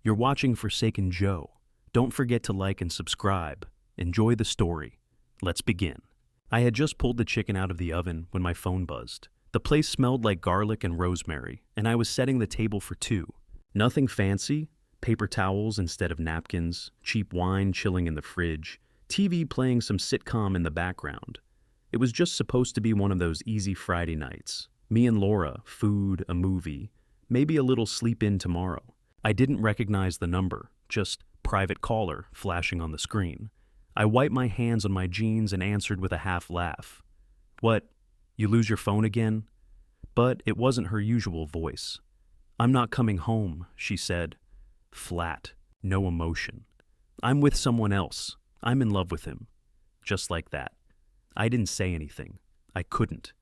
You're watching Forsaken Joe. Don't forget to like and subscribe. Enjoy the story. Let's begin. I had just pulled the chicken out of the oven when my phone buzzed. The place smelled like garlic and rosemary, and I was setting the table for two. Nothing fancy, paper towels instead of napkins, cheap wine chilling in the fridge, TV playing some sitcom in the background. It was just supposed to be one of those easy Friday nights. Me and Laura, food, a movie, maybe a little sleep in tomorrow. I didn't recognize the number, just private caller flashing on the screen. I wiped my hands on my jeans and answered with a half laugh. "What, you lose your phone again?" But it wasn't her usual voice. "I'm not coming home," she said. Flat, no emotion. "I'm with someone else. I'm in love with him." Just like that. I didn't say anything. I couldn't.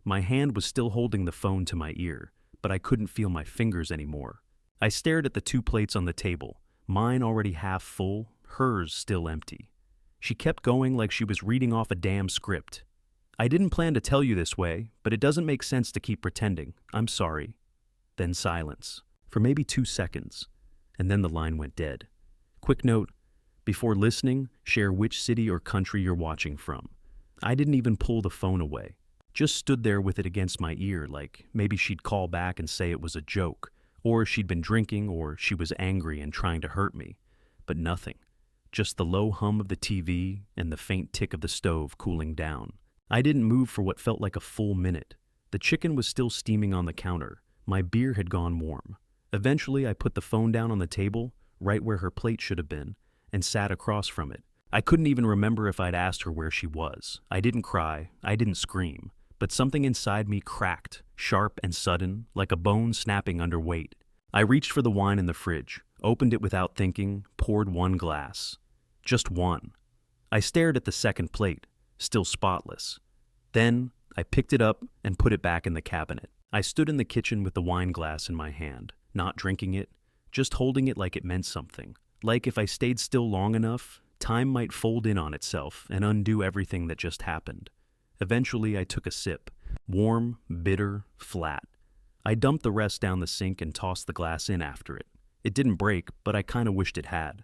My hand was still holding the phone to my ear, but I couldn't feel my fingers anymore. I stared at the two plates on the table, mine already half full, hers still empty. She kept going like she was reading off a damn script. "I didn't plan to tell you this way, but it doesn't make sense to keep pretending. I'm sorry." Then silence, for maybe 2 seconds, and then the line went dead. Quick note, before listening, share which city or country you're watching from. I didn't even pull the phone away. Just stood there with it against my ear like maybe she'd call back and say it was a joke, or she'd been drinking, or she was angry and trying to hurt me. But nothing. Just the low hum of the TV and the faint tick of the stove cooling down. I didn't move for what felt like a full minute. The chicken was still steaming on the counter. My beer had gone warm. Eventually, I put the phone down on the table, right where her plate should have been, and sat across from it. I couldn't even remember if I'd asked her where she was. I didn't cry. I didn't scream. But something inside me cracked, sharp and sudden, like a bone snapping under weight. I reached for the wine in the fridge, opened it without thinking, poured one glass. Just one. I stared at the second plate, still spotless. Then, I picked it up and put it back in the cabinet. I stood in the kitchen with the wine glass in my hand, not drinking it, just holding it like it meant something. Like if I stayed still long enough, time might fold in on itself and undo everything that just happened. Eventually, I took a sip. Warm, bitter, flat. I dumped the rest down the sink and tossed the glass in after it. It didn't break, but I kinda wished it had.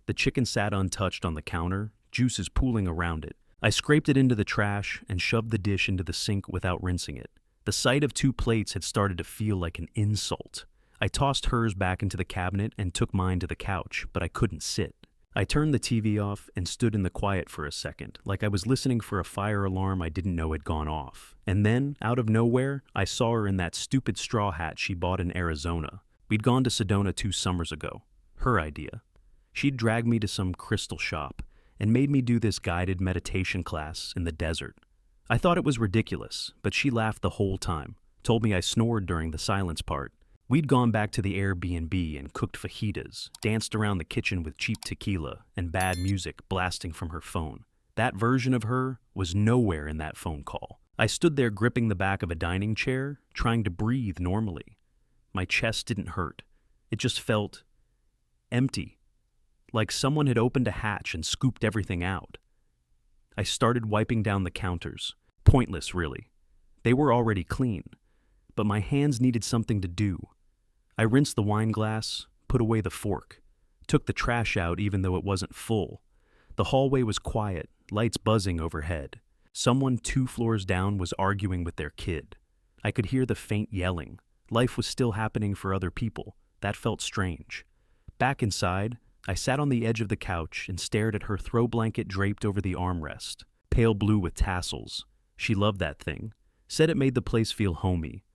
The chicken sat untouched on the counter, juices pooling around it. I scraped it into the trash and shoved the dish into the sink without rinsing it. The sight of two plates had started to feel like an insult. I tossed hers back into the cabinet and took mine to the couch, but I couldn't sit. I turned the TV off and stood in the quiet for a second, like I was listening for a fire alarm I didn't know had gone off. And then, out of nowhere, I saw her in that stupid straw hat she bought in Arizona. We'd gone to Sedona 2 summers ago. Her idea. She'd dragged me to some crystal shop and made me do this guided meditation class in the desert. I thought it was ridiculous, but she laughed the whole time, told me I snored during the silence part. We'd gone back to the Airbnb and cooked fajitas, danced around the kitchen with cheap tequila and bad music blasting from her phone. That version of her was nowhere in that phone call. I stood there gripping the back of a dining chair, trying to breathe normally. My chest didn't hurt. It just felt empty, like someone had opened a hatch and scooped everything out. I started wiping down the counters. Pointless, really. They were already clean, but my hands needed something to do. I rinsed the wine glass, put away the fork, took the trash out even though it wasn't full. The hallway was quiet, lights buzzing overhead. Someone 2 floors down was arguing with their kid. I could hear the faint yelling. Life was still happening for other people. That felt strange. Back inside, I sat on the edge of the couch and stared at her throw blanket draped over the armrest, pale blue with tassels. She loved that thing, said it made the place feel homey.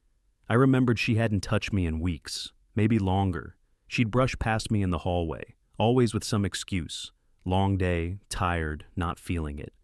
I remembered she hadn't touched me in weeks, maybe longer. She'd brush past me in the hallway, always with some excuse. Long day, tired, not feeling it.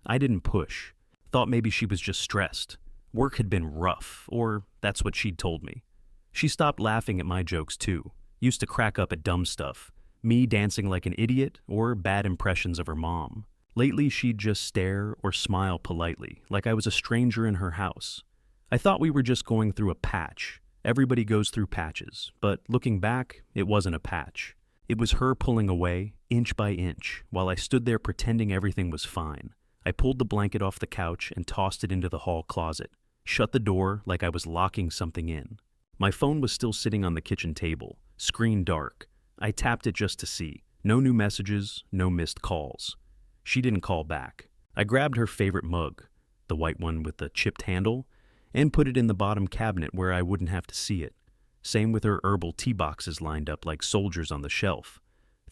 I didn't push. Thought maybe she was just stressed. Work had been rough, or that's what she'd told me. She stopped laughing at my jokes too. Used to crack up at dumb stuff. Me dancing like an idiot, or bad impressions of her mom. Lately, she'd just stare or smile politely, like I was a stranger in her house. I thought we were just going through a patch. Everybody goes through patches, but looking back, it wasn't a patch. It was her pulling away, inch by inch, while I stood there pretending everything was fine. I pulled the blanket off the couch and tossed it into the hall closet, shut the door like I was locking something in. My phone was still sitting on the kitchen table, screen dark. I tapped it just to see. No new messages, no missed calls. She didn't call back. I grabbed her favorite mug, the white one with the chipped handle, and put it in the bottom cabinet where I wouldn't have to see it. Same with her herbal tea boxes lined up like soldiers on the shelf.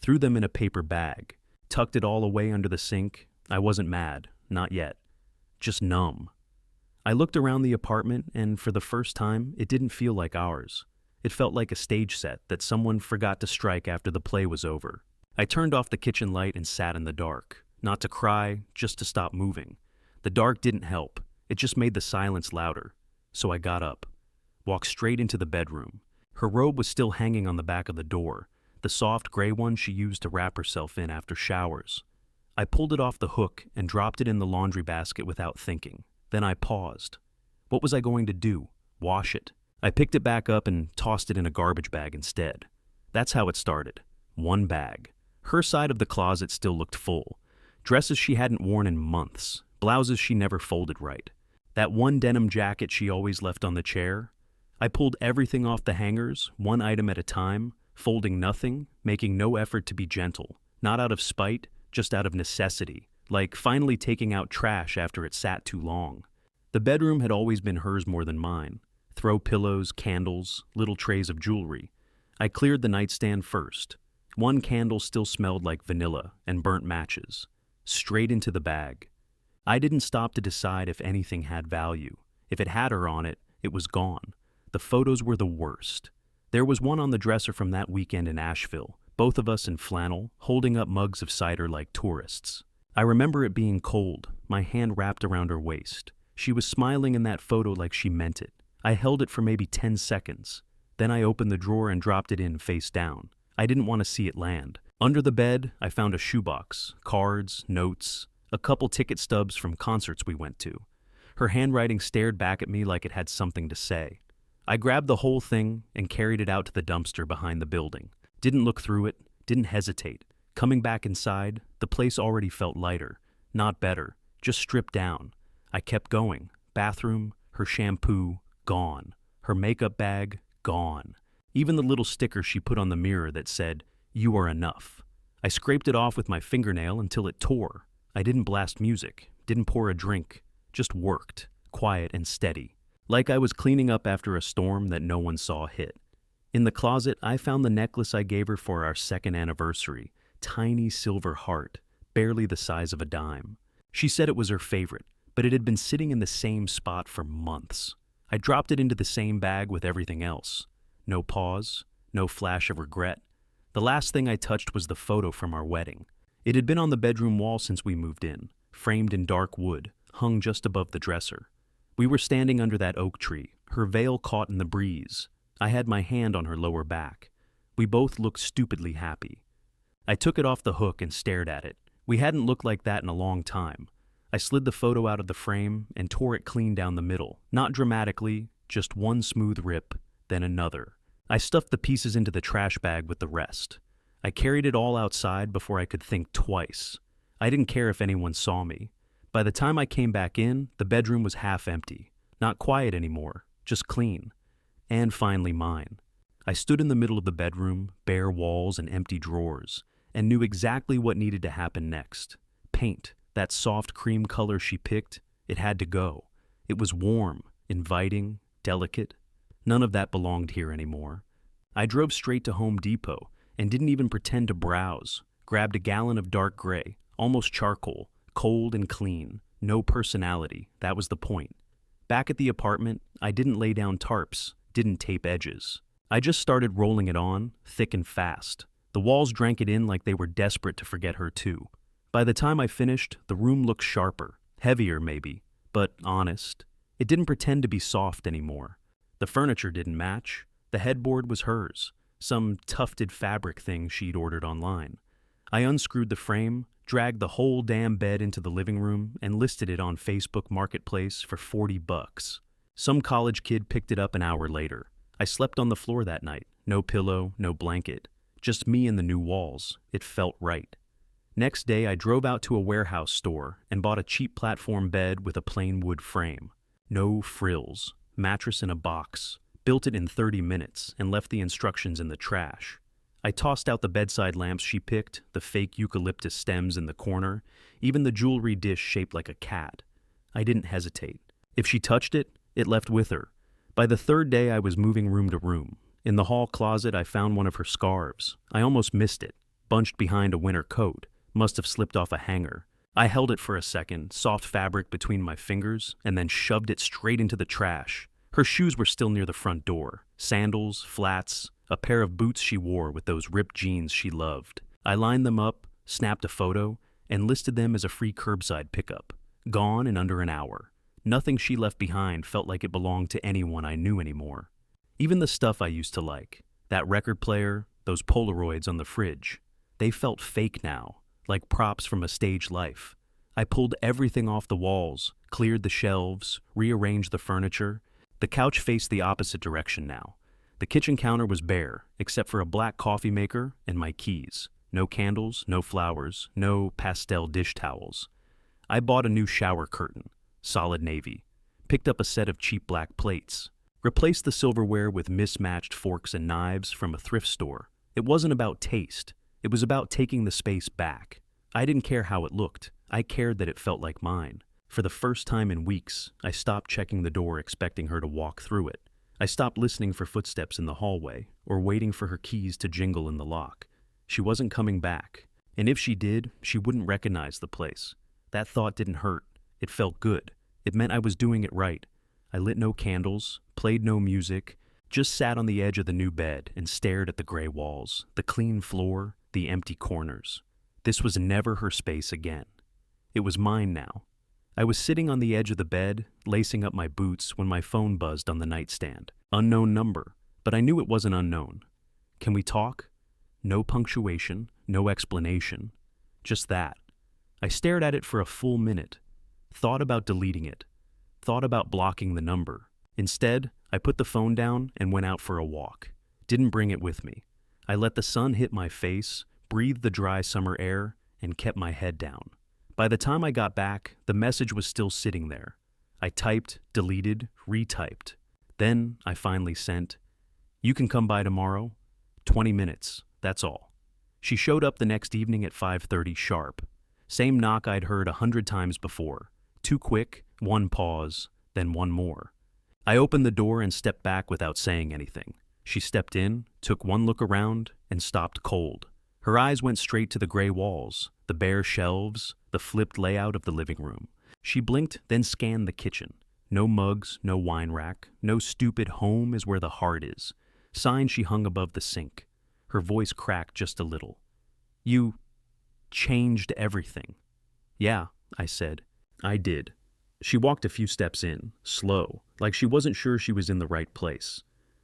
Threw them in a paper bag. Tucked it all away under the sink. I wasn't mad, not yet. Just numb. I looked around the apartment, and for the first time, it didn't feel like ours. It felt like a stage set that someone forgot to strike after the play was over. I turned off the kitchen light and sat in the dark. Not to cry, just to stop moving. The dark didn't help. It just made the silence louder. So I got up. Walked straight into the bedroom. Her robe was still hanging on the back of the door, the soft gray one she used to wrap herself in after showers. I pulled it off the hook and dropped it in the laundry basket without thinking. Then I paused. What was I going to do? Wash it? I picked it back up and tossed it in a garbage bag instead. That's how it started. One bag. Her side of the closet still looked full. Dresses she hadn't worn in months. Blouses she never folded right. That one denim jacket she always left on the chair. I pulled everything off the hangers, one item at a time, folding nothing, making no effort to be gentle. Not out of spite, just out of necessity, like finally taking out trash after it sat too long. The bedroom had always been hers more than mine. Throw pillows, candles, little trays of jewelry. I cleared the nightstand first. One candle still smelled like vanilla and burnt matches. Straight into the bag. I didn't stop to decide if anything had value. If it had her on it, it was gone. The photos were the worst. There was one on the dresser from that weekend in Asheville, both of us in flannel, holding up mugs of cider like tourists. I remember it being cold, my hand wrapped around her waist. She was smiling in that photo like she meant it. I held it for maybe 10 seconds. Then I opened the drawer and dropped it in face down. I didn't want to see it land. Under the bed, I found a shoebox, cards, notes, a couple ticket stubs from concerts we went to. Her handwriting stared back at me like it had something to say. I grabbed the whole thing and carried it out to the dumpster behind the building. Didn't look through it, didn't hesitate. Coming back inside, the place already felt lighter. Not better, just stripped down. I kept going. Bathroom, her shampoo, gone. Her makeup bag, gone. Even the little sticker she put on the mirror that said, "You are enough." I scraped it off with my fingernail until it tore. I didn't blast music, didn't pour a drink, just worked, quiet and steady. Like I was cleaning up after a storm that no one saw hit. In the closet, I found the necklace I gave her for our second anniversary. Tiny silver heart, barely the size of a dime. She said it was her favorite, but it had been sitting in the same spot for months. I dropped it into the same bag with everything else. No pause, no flash of regret. The last thing I touched was the photo from our wedding. It had been on the bedroom wall since we moved in, framed in dark wood, hung just above the dresser. We were standing under that oak tree, her veil caught in the breeze. I had my hand on her lower back. We both looked stupidly happy. I took it off the hook and stared at it. We hadn't looked like that in a long time. I slid the photo out of the frame and tore it clean down the middle. Not dramatically, just one smooth rip, then another. I stuffed the pieces into the trash bag with the rest. I carried it all outside before I could think twice. I didn't care if anyone saw me. By the time I came back in, the bedroom was half empty. Not quiet anymore, just clean. And finally mine. I stood in the middle of the bedroom, bare walls and empty drawers, and knew exactly what needed to happen next. Paint, that soft cream color she picked, it had to go. It was warm, inviting, delicate. None of that belonged here anymore. I drove straight to Home Depot and didn't even pretend to browse. Grabbed a gallon of dark gray, almost charcoal, cold and clean. No personality, that was the point. Back at the apartment, I didn't lay down tarps, didn't tape edges. I just started rolling it on, thick and fast. The walls drank it in like they were desperate to forget her too. By the time I finished, the room looked sharper, heavier maybe, but honest. It didn't pretend to be soft anymore. The furniture didn't match. The headboard was hers, some tufted fabric thing she'd ordered online. I unscrewed the frame, dragged the whole damn bed into the living room, and listed it on Facebook Marketplace for $40. Some college kid picked it up an hour later. I slept on the floor that night. No pillow, no blanket. Just me and the new walls. It felt right. Next day, I drove out to a warehouse store and bought a cheap platform bed with a plain wood frame. No frills. Mattress in a box. Built it in 30 minutes and left the instructions in the trash. I tossed out the bedside lamps she picked, the fake eucalyptus stems in the corner, even the jewelry dish shaped like a cat. I didn't hesitate. If she touched it, it left with her. By the third day, I was moving room to room. In the hall closet, I found one of her scarves. I almost missed it. Bunched behind a winter coat. Must have slipped off a hanger. I held it for a second, soft fabric between my fingers, and then shoved it straight into the trash. Her shoes were still near the front door. Sandals, flats, a pair of boots she wore with those ripped jeans she loved. I lined them up, snapped a photo, and listed them as a free curbside pickup. Gone in under an hour. Nothing she left behind felt like it belonged to anyone I knew anymore. Even the stuff I used to like, that record player, those Polaroids on the fridge, they felt fake now, like props from a stage life. I pulled everything off the walls, cleared the shelves, rearranged the furniture. The couch faced the opposite direction now. The kitchen counter was bare, except for a black coffee maker and my keys. No candles, no flowers, no pastel dish towels. I bought a new shower curtain, solid navy. Picked up a set of cheap black plates. Replaced the silverware with mismatched forks and knives from a thrift store. It wasn't about taste. It was about taking the space back. I didn't care how it looked. I cared that it felt like mine. For the first time in weeks, I stopped checking the door expecting her to walk through it. I stopped listening for footsteps in the hallway or waiting for her keys to jingle in the lock. She wasn't coming back. And if she did, she wouldn't recognize the place. That thought didn't hurt. It felt good. It meant I was doing it right. I lit no candles, played no music, just sat on the edge of the new bed and stared at the gray walls, the clean floor, the empty corners. This was never her space again. It was mine now. I was sitting on the edge of the bed, lacing up my boots when my phone buzzed on the nightstand. Unknown number, but I knew it wasn't unknown. Can we talk? No punctuation, no explanation. Just that. I stared at it for a full minute. Thought about deleting it. Thought about blocking the number. Instead, I put the phone down and went out for a walk. Didn't bring it with me. I let the sun hit my face, breathed the dry summer air, and kept my head down. By the time I got back, the message was still sitting there. I typed, deleted, retyped. Then I finally sent, "You can come by tomorrow. 20 minutes, that's all." She showed up the next evening at 5:30 sharp. Same knock I'd heard 100 times before. Too quick, one pause, then one more. I opened the door and stepped back without saying anything. She stepped in, took one look around, and stopped cold. Her eyes went straight to the gray walls, the bare shelves, the flipped layout of the living room. She blinked, then scanned the kitchen. No mugs, no wine rack, no stupid "home is where the heart is" sign she hung above the sink. Her voice cracked just a little. "You changed everything." "Yeah," I said. "I did." She walked a few steps in, slow, like she wasn't sure she was in the right place.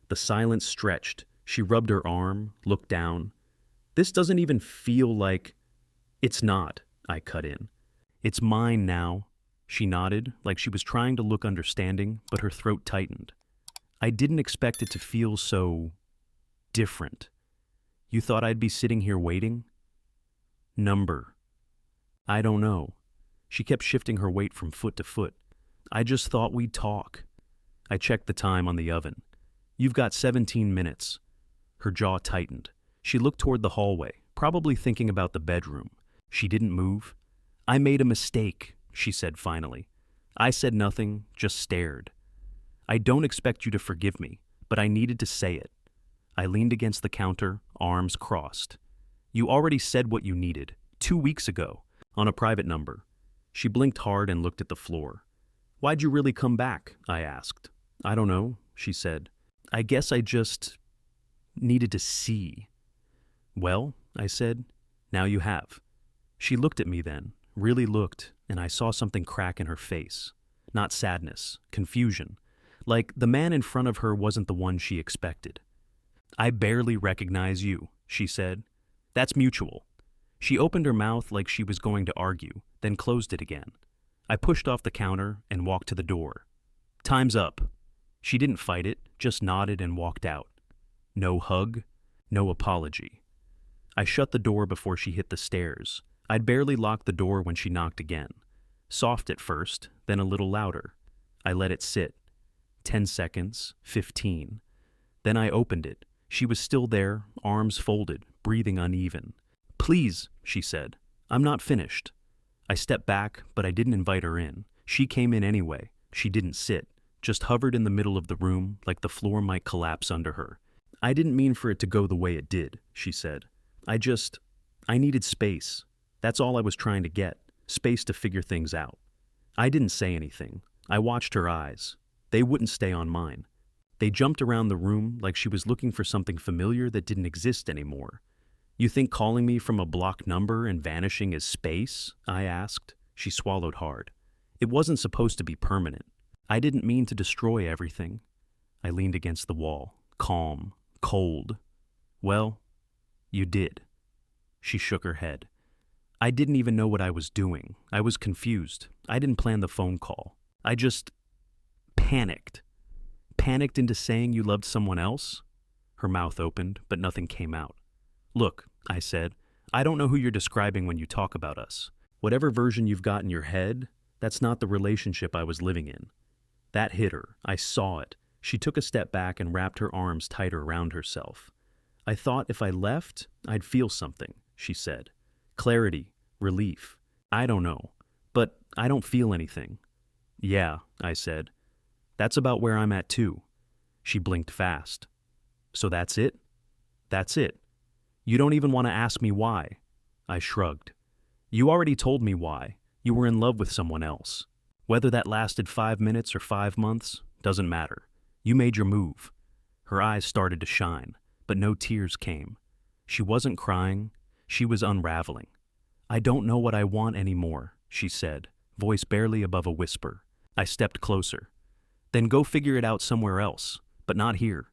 The silence stretched. She rubbed her arm, looked down. "This doesn't even feel like—" "It's not," I cut in. "It's mine now." She nodded, like she was trying to look understanding, but her throat tightened. "I didn't expect it to feel so different. You thought I'd be sitting here waiting?" "Number." "I don't know." She kept shifting her weight from foot to foot. "I just thought we'd talk." I checked the time on the oven. "You've got 17 minutes. Her jaw tightened. She looked toward the hallway, probably thinking about the bedroom. She didn't move. "I made a mistake," she said finally. I said nothing, just stared. "I don't expect you to forgive me, but I needed to say it." I leaned against the counter, arms crossed. "You already said what you needed, 2 weeks ago, on a private number." She blinked hard and looked at the floor. "Why'd you really come back?" I asked. "I don't know," she said. "I guess I just needed to see." "Well," I said, "now you have." She looked at me then, really looked, and I saw something crack in her face. Not sadness, confusion. Like the man in front of her wasn't the one she expected. "I barely recognize you," she said. "That's mutual." She opened her mouth like she was going to argue, then closed it again. I pushed off the counter and walked to the door. "Time's up." She didn't fight it, just nodded and walked out. No hug, no apology. I shut the door before she hit the stairs. I'd barely locked the door when she knocked again. Soft at first, then a little louder. I let it sit. 10 seconds, 15. Then I opened it. She was still there, arms folded, breathing uneven. "Please," she said. "I'm not finished." I stepped back, but I didn't invite her in. She came in anyway. She didn't sit, just hovered in the middle of the room like the floor might collapse under her. "I didn't mean for it to go the way it did," she said. I needed space. That's all I was trying to get, space to figure things out." I didn't say anything. I watched her eyes. They wouldn't stay on mine. They jumped around the room like she was looking for something familiar that didn't exist anymore. "You think calling me from a blocked number and vanishing is space?" I asked. She swallowed hard. "It wasn't supposed to be permanent. I didn't mean to destroy everything." I leaned against the wall, calm, cold. "Well, you did." She shook her head. "I didn't even know what I was doing. I was confused. I didn't plan the phone call. I just panicked." "Panicked into saying you loved someone else?" Her mouth opened, but nothing came out. "Look," I said, "I don't know who you're describing when you talk about us. Whatever version you've got in your head, that's not the relationship I was living in." That hit her. I saw it. She took a step back and wrapped her arms tighter around herself. "I thought if I left, I'd feel something," she said. "Clarity, relief. I don't know, but I don't feel anything." "Yeah," I said. "That's about where I'm at too." She blinked fast. "So that's it?" "That's it. You don't even want to ask me why." I shrugged. "You already told me why. You were in love with someone else. Whether that lasted 5 minutes or 5 months, doesn't matter. You made your move." Her eyes started to shine, but no tears came. She wasn't crying. She was unraveling. "I don't know what I want anymore," she said, voice barely above a whisper. I stepped closer. "Then go figure it out somewhere else, but not here."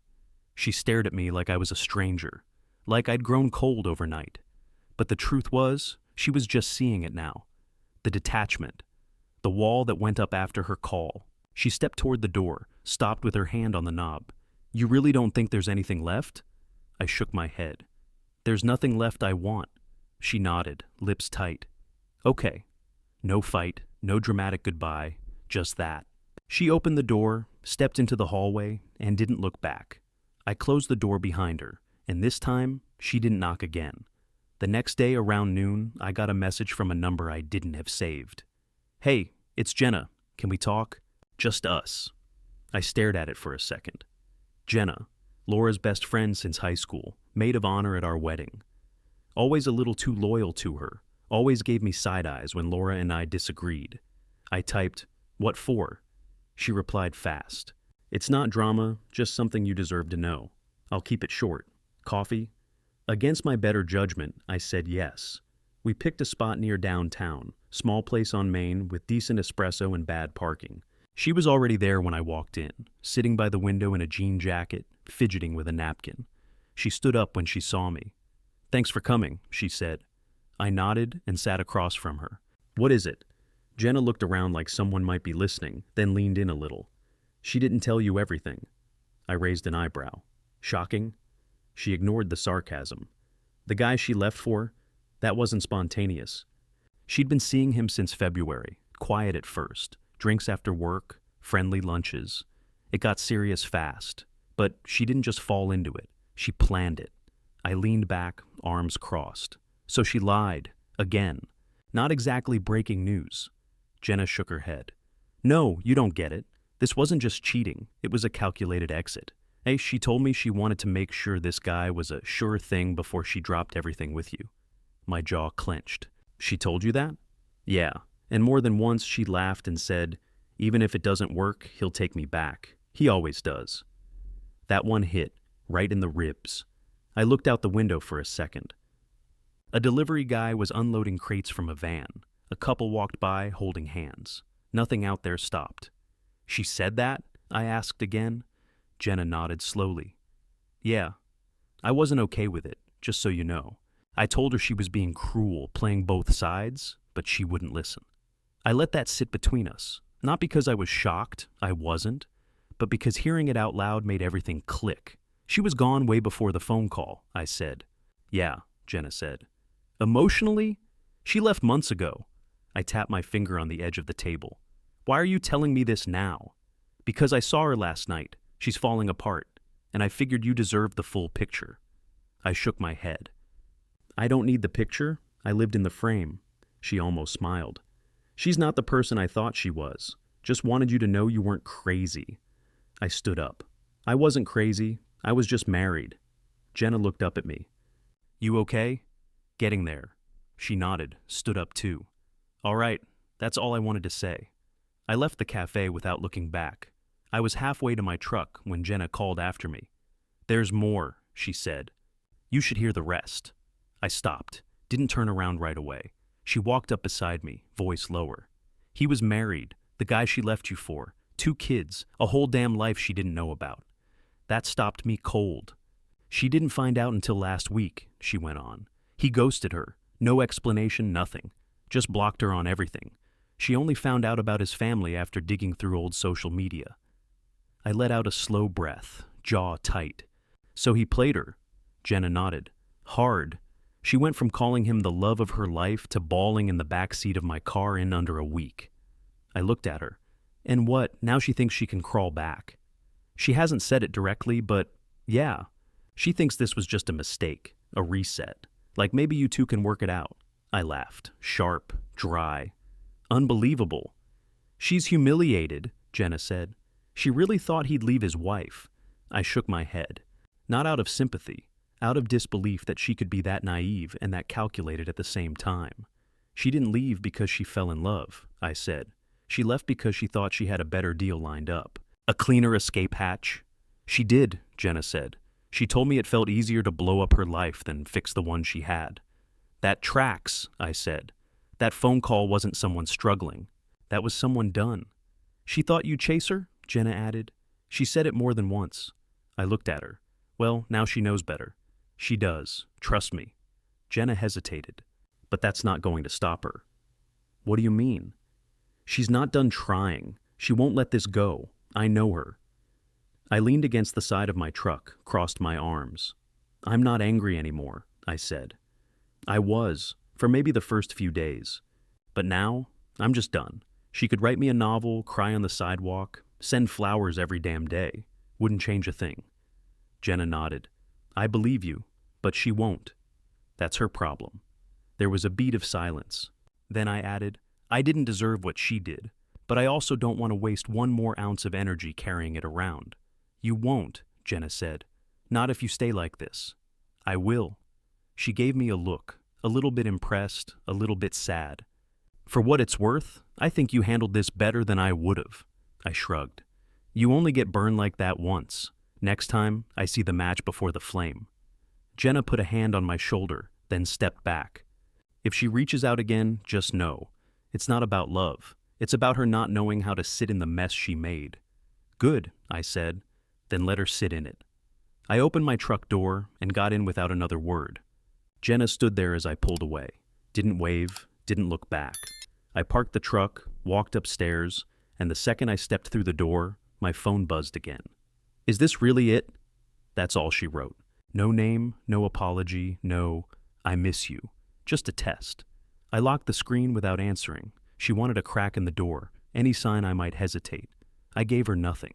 She stared at me like I was a stranger, like I'd grown cold overnight. But the truth was, she was just seeing it now. The detachment. The wall that went up after her call. She stepped toward the door, stopped with her hand on the knob. "You really don't think there's anything left?" I shook my head. "There's nothing left I want." She nodded, lips tight. "Okay." No fight, no dramatic goodbye, just that. She opened the door, stepped into the hallway, and didn't look back. I closed the door behind her, and this time, she didn't knock again. The next day around noon, I got a message from a number I didn't have saved. "Hey, it's Jenna. Can we talk?" Just us. I stared at it for a second. Jenna, Laura's best friend since high school, maid of honor at our wedding. Always a little too loyal to her, always gave me side eyes when Laura and I disagreed. I typed, "What for?" She replied fast. "It's not drama, just something you deserve to know. I'll keep it short. Coffee?" Against my better judgment, I said yes. We picked a spot near downtown, small place on Main with decent espresso and bad parking. She was already there when I walked in, sitting by the window in a jean jacket, fidgeting with a napkin. She stood up when she saw me. "Thanks for coming," she said. I nodded and sat across from her. "What is it?" Jenna looked around like someone might be listening, then leaned in a little. "She didn't tell you everything." I raised an eyebrow. "Shocking?" She ignored the sarcasm. "The guy she left for? That wasn't spontaneous. She'd been seeing him since February, quiet at first, drinks after work, friendly lunches. It got serious fast, but she didn't just fall into it. She planned it." I leaned back, arms crossed. "So she lied, again. Not exactly breaking news." Jenna shook her head. "No, you don't get it. This wasn't just cheating. It was a calculated exit. Hey, she told me she wanted to make sure this guy was a sure thing before she dropped everything with you." My jaw clenched. "She told you that?" "Yeah, and more than once she laughed and said, 'Even if it doesn't work, he'll take me back. He always does.'" That one hit, right in the ribs. I looked out the window for a second. A delivery guy was unloading crates from a van. A couple walked by, holding hands. Nothing out there stopped. "She said that?" I asked again. Jenna nodded slowly. "Yeah. I wasn't okay with it, just so you know. I told her she was being cruel, playing both sides, but she wouldn't listen. I let that sit between us, not because I was shocked, I wasn't, but because hearing it out loud made everything click. She was gone way before the phone call," I said. "Yeah," Jenna said. "Emotionally? She left months ago." I tapped my finger on the edge of the table. "Why are you telling me this now?" "Because I saw her last night. She's falling apart, and I figured you deserved the full picture." I shook my head. I don't need the picture. I lived in the frame. She almost smiled. She's not the person I thought she was. Just wanted you to know you weren't crazy. I stood up. I wasn't crazy. I was just married. Jenna looked up at me. You okay? Getting there. She nodded, stood up too. All right, that's all I wanted to say. I left the cafe without looking back. I was halfway to my truck when Jenna called after me. There's more, she said. You should hear the rest. I stopped, didn't turn around right away. She walked up beside me, voice lower. He was married, the guy she left you for, 2 kids, a whole damn life she didn't know about. That stopped me cold. She didn't find out until last week, she went on. He ghosted her, no explanation, nothing. Just blocked her on everything. She only found out about his family after digging through old social media. I let out a slow breath, jaw tight. So he played her. Jenna nodded. Hard. She went from calling him the love of her life to bawling in the backseat of my car in under a week. I looked at her. And what, now she thinks she can crawl back. She hasn't said it directly, but yeah. She thinks this was just a mistake, a reset. Like maybe you two can work it out. I laughed, sharp, dry. Unbelievable. She's humiliated, Jenna said. She really thought he'd leave his wife. I shook my head. Not out of sympathy, out of disbelief that she could be that naive and that calculated at the same time. She didn't leave because she fell in love, I said. She left because she thought she had a better deal lined up. A cleaner escape hatch? She did, Jenna said. She told me it felt easier to blow up her life than fix the one she had. That tracks, I said. That phone call wasn't someone struggling. That was someone done. She thought you'd chase her? Jenna added. She said it more than once. I looked at her. Well, now she knows better. She does. Trust me. Jenna hesitated. But that's not going to stop her. What do you mean? She's not done trying. She won't let this go. I know her. I leaned against the side of my truck, crossed my arms. I'm not angry anymore, I said. I was, for maybe the first few days. But now, I'm just done. She could write me a novel, cry on the sidewalk, send flowers every damn day. Wouldn't change a thing. Jenna nodded. I believe you, but she won't. That's her problem. There was a beat of silence. Then I added, I didn't deserve what she did, but I also don't want to waste one more ounce of energy carrying it around. You won't, Jenna said. Not if you stay like this. I will. She gave me a look, a little bit impressed, a little bit sad. For what it's worth, I think you handled this better than I would've. I shrugged. You only get burned like that once. Next time, I see the match before the flame. Jenna put a hand on my shoulder, then stepped back. If she reaches out again, just know. It's not about love. It's about her not knowing how to sit in the mess she made. Good, I said. Then let her sit in it. I opened my truck door and got in without another word. Jenna stood there as I pulled away. Didn't wave, didn't look back. I parked the truck, walked upstairs, and the second I stepped through the door, my phone buzzed again. Is this really it? That's all she wrote. No name, no apology, no, I miss you. Just a test. I locked the screen without answering. She wanted a crack in the door, any sign I might hesitate. I gave her nothing.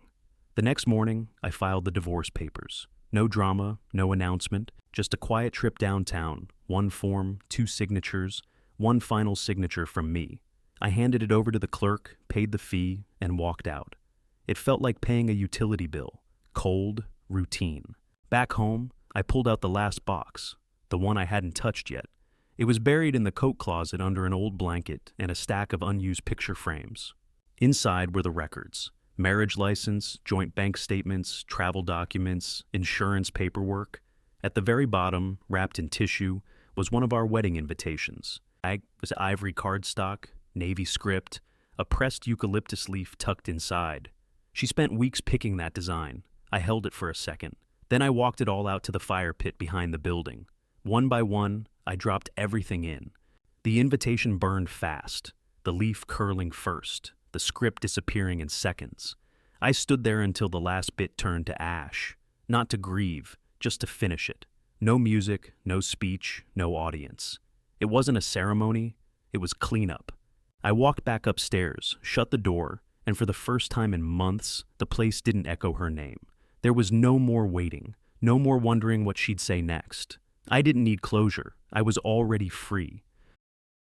The next morning, I filed the divorce papers. No drama, no announcement, just a quiet trip downtown, 1 form, 2 signatures, 1 final signature from me. I handed it over to the clerk, paid the fee, and walked out. It felt like paying a utility bill. Cold, routine. Back home, I pulled out the last box, the one I hadn't touched yet. It was buried in the coat closet under an old blanket and a stack of unused picture frames. Inside were the records. Marriage license, joint bank statements, travel documents, insurance paperwork. At the very bottom, wrapped in tissue, was one of our wedding invitations. It was ivory cardstock, navy script, a pressed eucalyptus leaf tucked inside. She spent weeks picking that design. I held it for a second. Then I walked it all out to the fire pit behind the building. One by one, I dropped everything in. The invitation burned fast, the leaf curling first, the script disappearing in seconds. I stood there until the last bit turned to ash. Not to grieve, just to finish it. No music, no speech, no audience. It wasn't a ceremony, it was cleanup. I walked back upstairs, shut the door, and for the first time in months, the place didn't echo her name. There was no more waiting, no more wondering what she'd say next. I didn't need closure. I was already free.